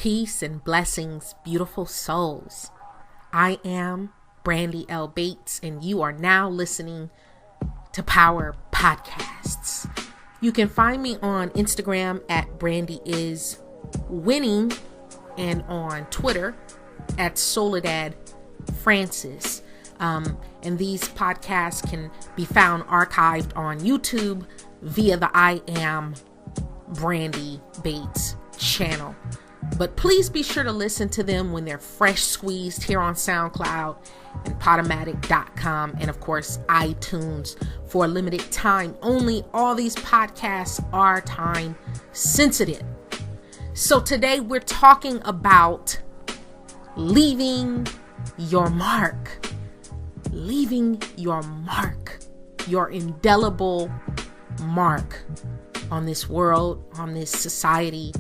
Peace and blessings, beautiful souls. I am Brandi L. Bates, and you are now listening to Power Podcasts. You can find me on Instagram at brandiiswinning and on Twitter at Soledad Francis. And these podcasts can be found archived on YouTube via the I Am Brandi Bates channel. But please be sure to listen to them when they're fresh squeezed here on SoundCloud and podomatic.com, and of course iTunes for a limited time only. All these podcasts are time sensitive. So today we're talking about leaving your mark. Leaving your mark. Your indelible mark on this world, on this society,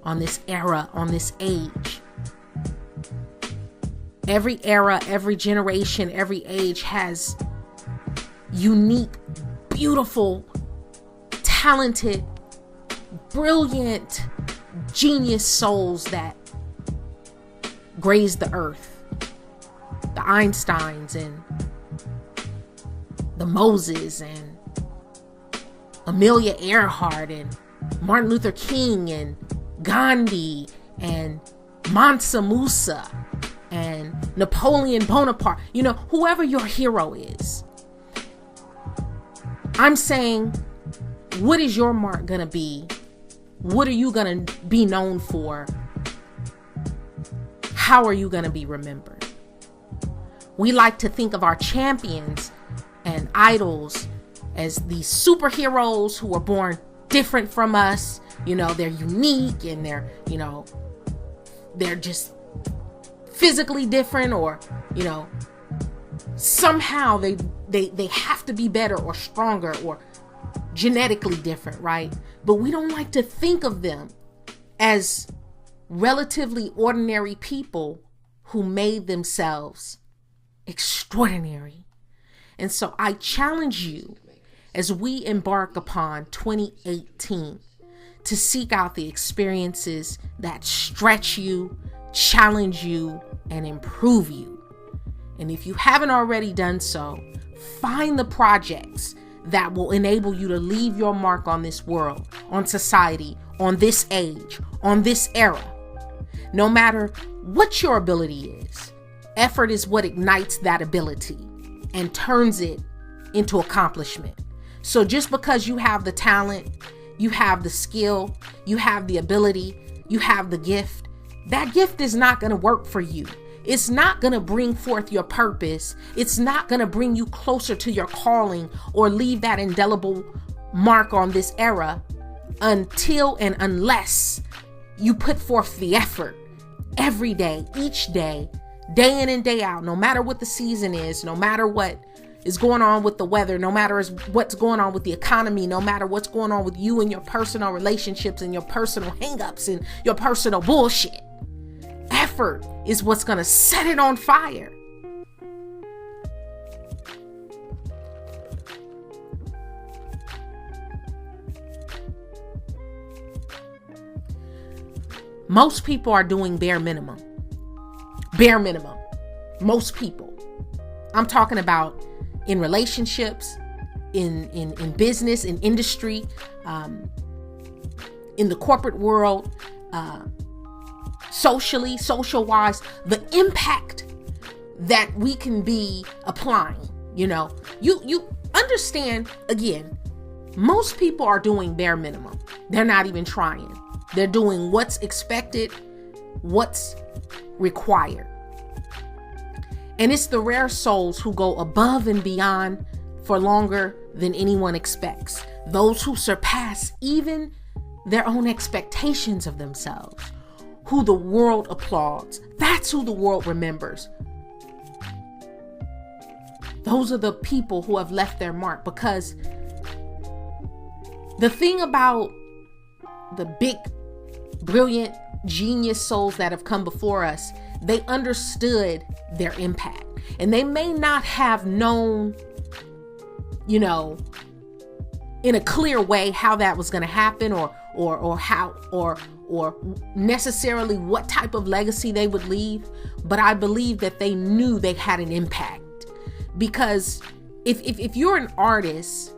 on this era, on this age. Every era, every generation, every age has unique, beautiful, talented, brilliant, genius souls that graze the earth. The Einsteins and the Moses and Amelia Earhart and Martin Luther King and Gandhi and Mansa Musa and Napoleon Bonaparte, whoever your hero is. I'm saying, what is your mark going to be? What are you going to be known for? How are you going to be remembered? We like to think of our champions and idols as these superheroes who were born different from us. They're unique and they're just physically different, or, somehow they have to be better or stronger or genetically different, right? But we don't like to think of them as relatively ordinary people who made themselves extraordinary. And so I challenge you as we embark upon 2018 to seek out the experiences that stretch you, challenge you, and improve you. And if you haven't already done so, find the projects that will enable you to leave your mark on this world, on society, on this age, on this era. No matter what your ability is, effort is what ignites that ability and turns it into accomplishment. So just because you have the talent, you have the skill, you have the ability, you have the gift, that gift is not going to work for you. It's not going to bring forth your purpose. It's not going to bring you closer to your calling or leave that indelible mark on this era until and unless you put forth the effort every day, each day, day in and day out, no matter what the season is, no matter what is going on with the weather, no matter what's going on with the economy, no matter what's going on with you and your personal relationships and your personal hangups and your personal bullshit. Effort is what's going to set it on fire. Most people are doing bare minimum. Bare minimum. Most people. I'm talking about in relationships, in business, in industry, in the corporate world, socially, social-wise, the impact that we can be applying. You understand, again, most people are doing bare minimum. They're not even trying. They're doing what's expected, what's required. And it's the rare souls who go above and beyond for longer than anyone expects. Those who surpass even their own expectations of themselves, who the world applauds. That's who the world remembers. Those are the people who have left their mark, because the thing about the big, brilliant, genius souls that have come before us, they understood their impact. And they may not have known, in a clear way how that was going to happen or or necessarily what type of legacy they would leave, but I believe that they knew they had an impact. Because if you're an artist,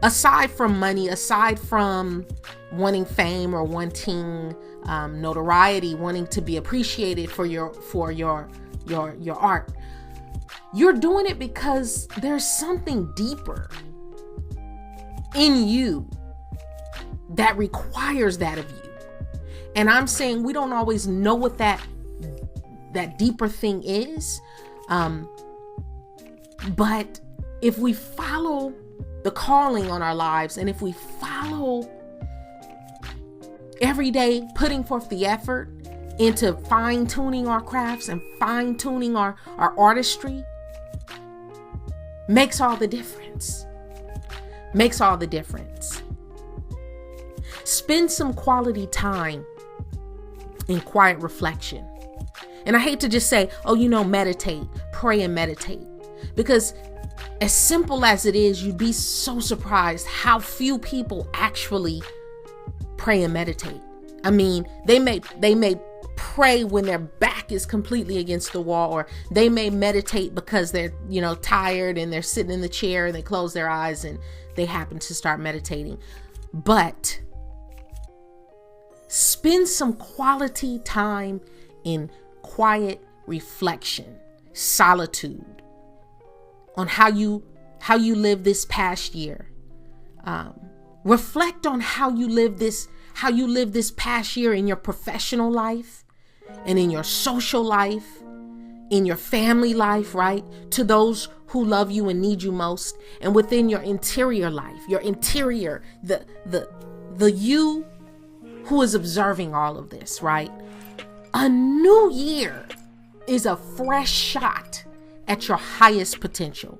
aside from money, aside from wanting fame or wanting notoriety, wanting to be appreciated for your art, you're doing it because there's something deeper in you that requires that of you. And I'm saying we don't always know what that deeper thing is. But if we follow the calling on our lives, and if we follow every day putting forth the effort into fine-tuning our crafts and fine-tuning our artistry, makes all the difference. Makes all the difference. Spend some quality time in quiet reflection. And I hate to just say, meditate, pray and meditate. Because as simple as it is, you'd be so surprised how few people actually pray and meditate. I mean, they may pray when their back is completely against the wall, or they may meditate because they're, tired and they're sitting in the chair and they close their eyes and they happen to start meditating. But spend some quality time in quiet reflection, solitude, on how you live this past year. Reflect on how you live this past year in your professional life and in your social life, in your family life, right? To those who love you and need you most, and within your interior life, your interior, the you who is observing all of this, right? A new year is a fresh shot at your highest potential,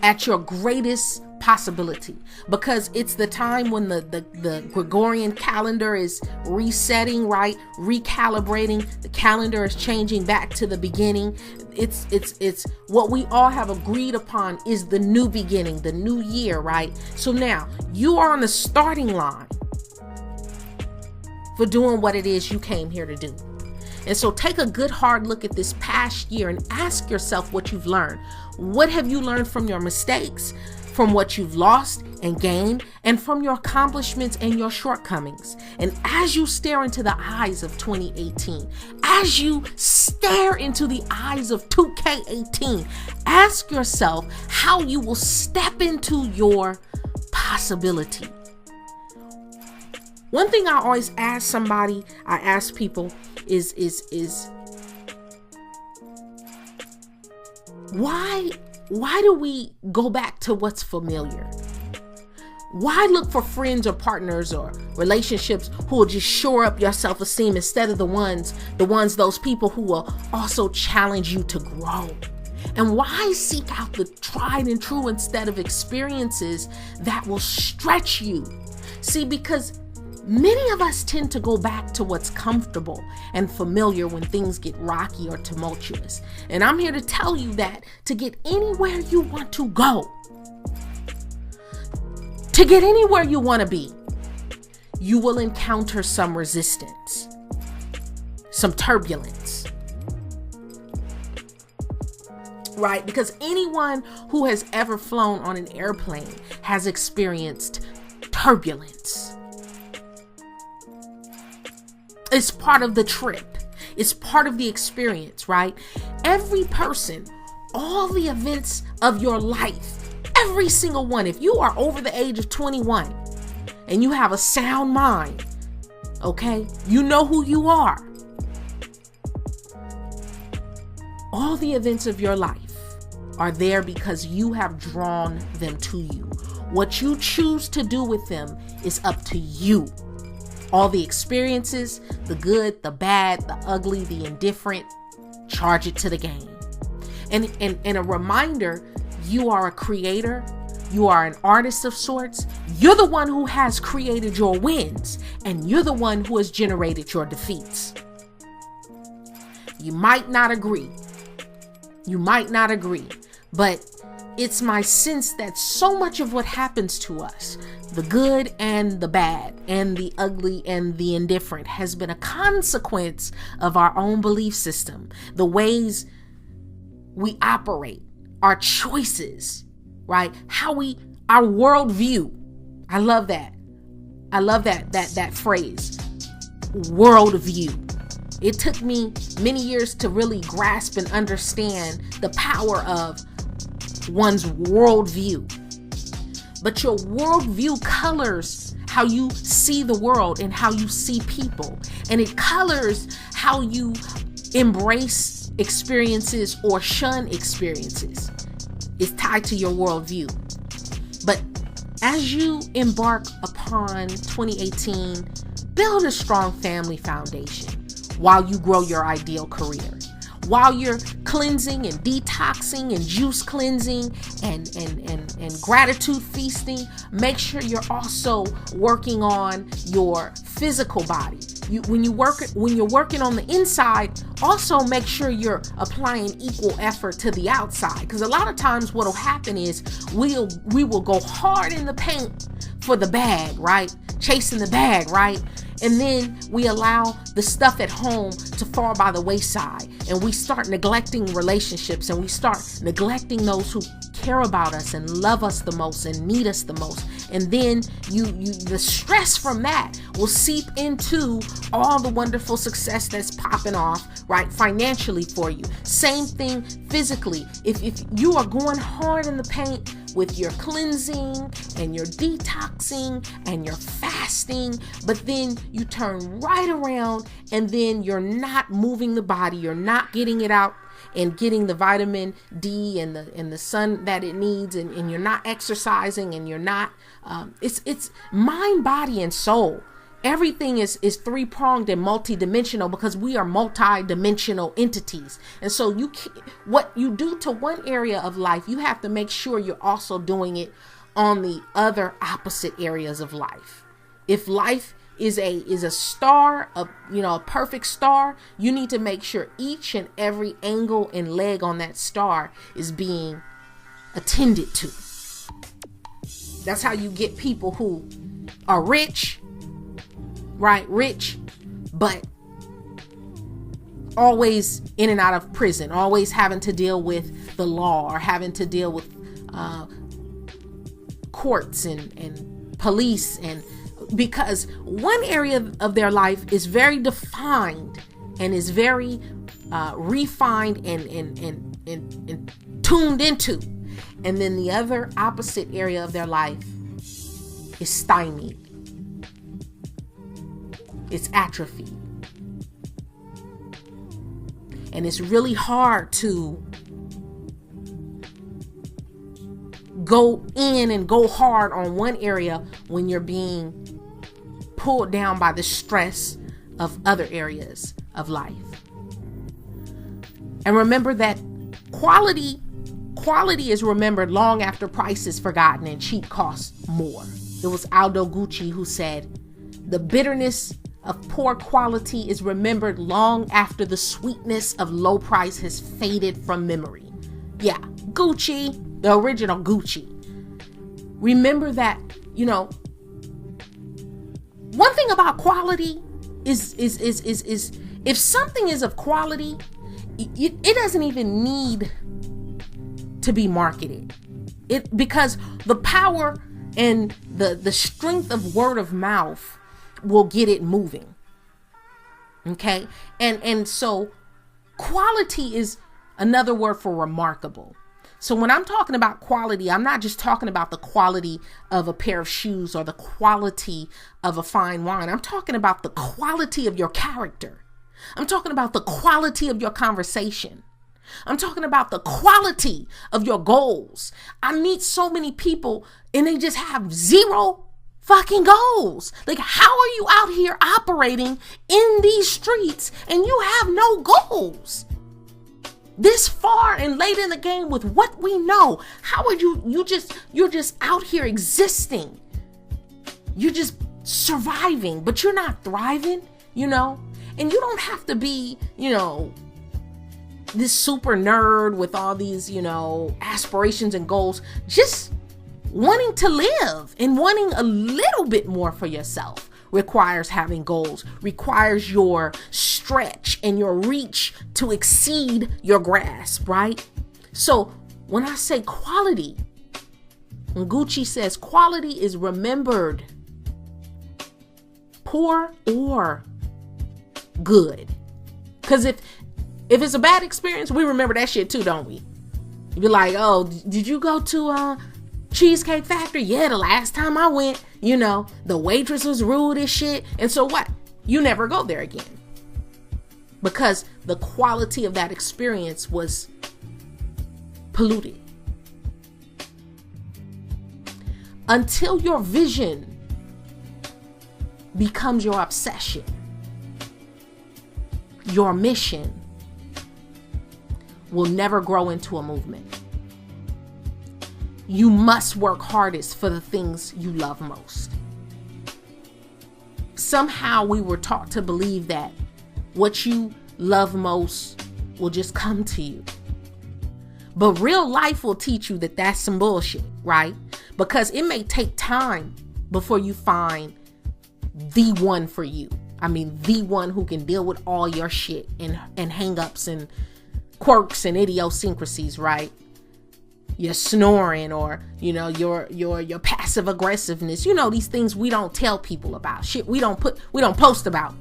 at your greatest possibility, because it's the time when the Gregorian calendar is resetting, right? Recalibrating. The calendar is changing back to the beginning. It's what we all have agreed upon is the new beginning, the new year, right? So now you are on the starting line for doing what it is you came here to do. And so take a good hard look at this past year and ask yourself what you've learned. What have you learned from your mistakes, from what you've lost and gained, and from your accomplishments and your shortcomings? And as you stare into the eyes of 2018, as you stare into the eyes of 2K18, ask yourself how you will step into your possibility. One thing I always ask people is why do we go back to what's familiar? Why look for friends or partners or relationships who will just shore up your self-esteem instead of those people who will also challenge you to grow? And why seek out the tried and true instead of experiences that will stretch you? See, because many of us tend to go back to what's comfortable and familiar when things get rocky or tumultuous. And I'm here to tell you that to get anywhere you want to go, to get anywhere you want to be, you will encounter some resistance, some turbulence, right? Because anyone who has ever flown on an airplane has experienced turbulence. It's part of the trip. It's part of the experience, right? Every person, all the events of your life, every single one, if you are over the age of 21 and you have a sound mind, okay, you know who you are. All the events of your life are there because you have drawn them to you. What you choose to do with them is up to you. All the experiences, the good, the bad, the ugly, the indifferent, charge it to the game. And a reminder, you are a creator. You are an artist of sorts. You're the one who has created your wins, and you're the one who has generated your defeats. You might not agree. But it's my sense that so much of what happens to us, the good and the bad and the ugly and the indifferent has been a consequence of our own belief system, the ways we operate, our choices, right? Our worldview. I love that. I love that phrase, worldview. It took me many years to really grasp and understand the power of one's worldview. But your worldview colors how you see the world and how you see people. And it colors how you embrace experiences or shun experiences. It's tied to your worldview. But as you embark upon 2018, build a strong family foundation while you grow your ideal career. While you're cleansing and detoxing and juice cleansing and gratitude feasting, make sure you're also working on your physical body. When you're working on the inside, also make sure you're applying equal effort to the outside. Because a lot of times what'll happen is we will go hard in the paint for the bag, right? Chasing the bag, right? And then we allow the stuff at home to fall by the wayside, and we start neglecting relationships, and we start neglecting those who care about us and love us the most and need us the most. And then the stress from that will seep into all the wonderful success that's popping off, right, financially for you. Same thing physically. If you are going hard in the paint with your cleansing and your detoxing and your fasting, but then you turn right around and then you're not moving the body, you're not getting it out and getting the vitamin D and the sun that it needs, and you're not exercising, and you're not it's mind, body, and soul. Everything is three-pronged and multi-dimensional, because we are multi-dimensional entities. And so what you do to one area of life, you have to make sure you're also doing it on the other opposite areas of life. If life is a star, a perfect star, you need to make sure each and every angle and leg on that star is being attended to. That's how you get people who are rich, right? Rich, but always in and out of prison, always having to deal with the law, or having to deal with courts and police, and because one area of their life is very defined and is very refined and tuned into, and then the other opposite area of their life is stymied. It's atrophy. And it's really hard to go in and go hard on one area when you're being pulled down by the stress of other areas of life. And remember that quality is remembered long after price is forgotten and cheap costs more. It was Aldo Gucci who said, "The bitterness of poor quality is remembered long after the sweetness of low price has faded from memory." Yeah, Gucci, the original Gucci. Remember that, one thing about quality is if something is of quality, it doesn't even need to be marketed. Because the power and the strength of word of mouth will get it moving. Okay? And so quality is another word for remarkable. So when I'm talking about quality, I'm not just talking about the quality of a pair of shoes or the quality of a fine wine. I'm talking about the quality of your character. I'm talking about the quality of your conversation. I'm talking about the quality of your goals. I meet so many people and they just have zero fucking goals. Like, how are you out here operating in these streets and you have no goals? This far and late in the game with what we know, how are you're just out here existing. You're just surviving, but you're not thriving, and you don't have to be, this super nerd with all these, aspirations and goals. Just wanting to live and wanting a little bit more for yourself requires having goals, requires your stretch and your reach to exceed your grasp, right? So when I say quality, when Gucci says quality is remembered, poor or good. Because if it's a bad experience, we remember that shit too, don't we? You be like, oh, did you go to Cheesecake Factory? Yeah, the last time I went, the waitress was rude as shit. And so what? You never go there again. Because the quality of that experience was polluted. Until your vision becomes your obsession, your mission will never grow into a movement. You must work hardest for the things you love most. Somehow we were taught to believe that what you love most will just come to you. But real life will teach you that that's some bullshit, right? Because it may take time before you find the one for you. I mean, the one who can deal with all your shit and hang-ups and quirks and idiosyncrasies, right? Your snoring or, your passive aggressiveness, these things we don't tell people about, shit we don't post about.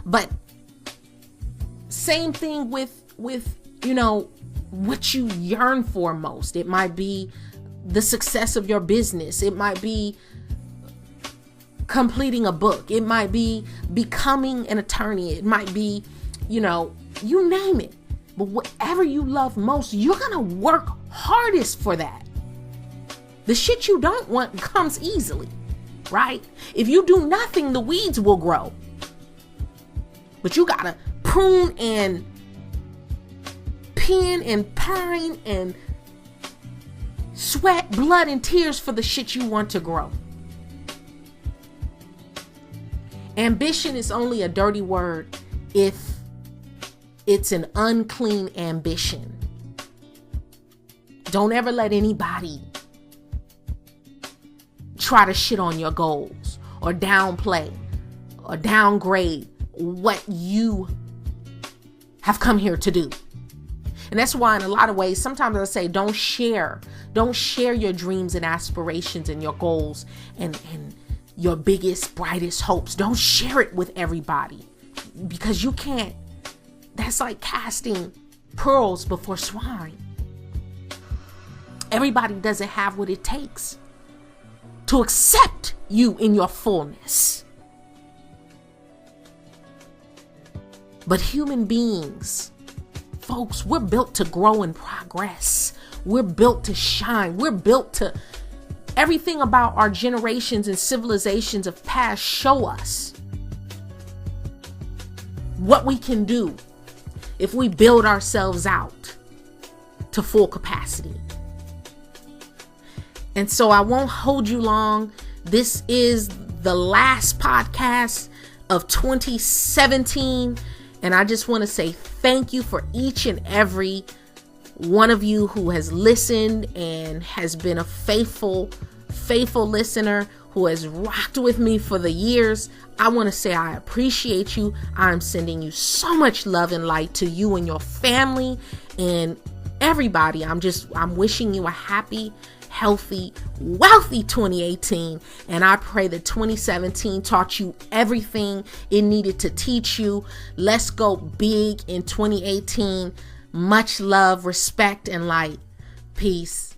But same thing with what you yearn for most. It might be the success of your business. It might be completing a book. It might be becoming an attorney. It might be, you name it. But whatever you love most, you're going to work hardest for that. The shit you don't want comes easily, right? If you do nothing, the weeds will grow. But you got to prune and pin and pine and sweat, blood, and tears for the shit you want to grow. Ambition is only a dirty word if it's an unclean ambition. Don't ever let anybody try to shit on your goals or downplay or downgrade what you have come here to do. And that's why in a lot of ways, sometimes I say, don't share your dreams and aspirations and your goals and your biggest, brightest hopes. Don't share it with everybody because you can't. That's like casting pearls before swine. Everybody doesn't have what it takes to accept you in your fullness. But human beings, folks, we're built to grow and progress. We're built to shine. We're built to... Everything about our generations and civilizations of past show us what we can do if we build ourselves out to full capacity. And so I won't hold you long. This is the last podcast of 2017. And I just want to say thank you for each and every one of you who has listened and has been a faithful listener who has rocked with me for the years. I want to say I appreciate you. I'm sending you so much love and light to you and your family and everybody. I'm wishing you a happy, healthy, wealthy 2018. And I pray that 2017 taught you everything it needed to teach you. Let's go big in 2018. Much love, respect, and light. Peace.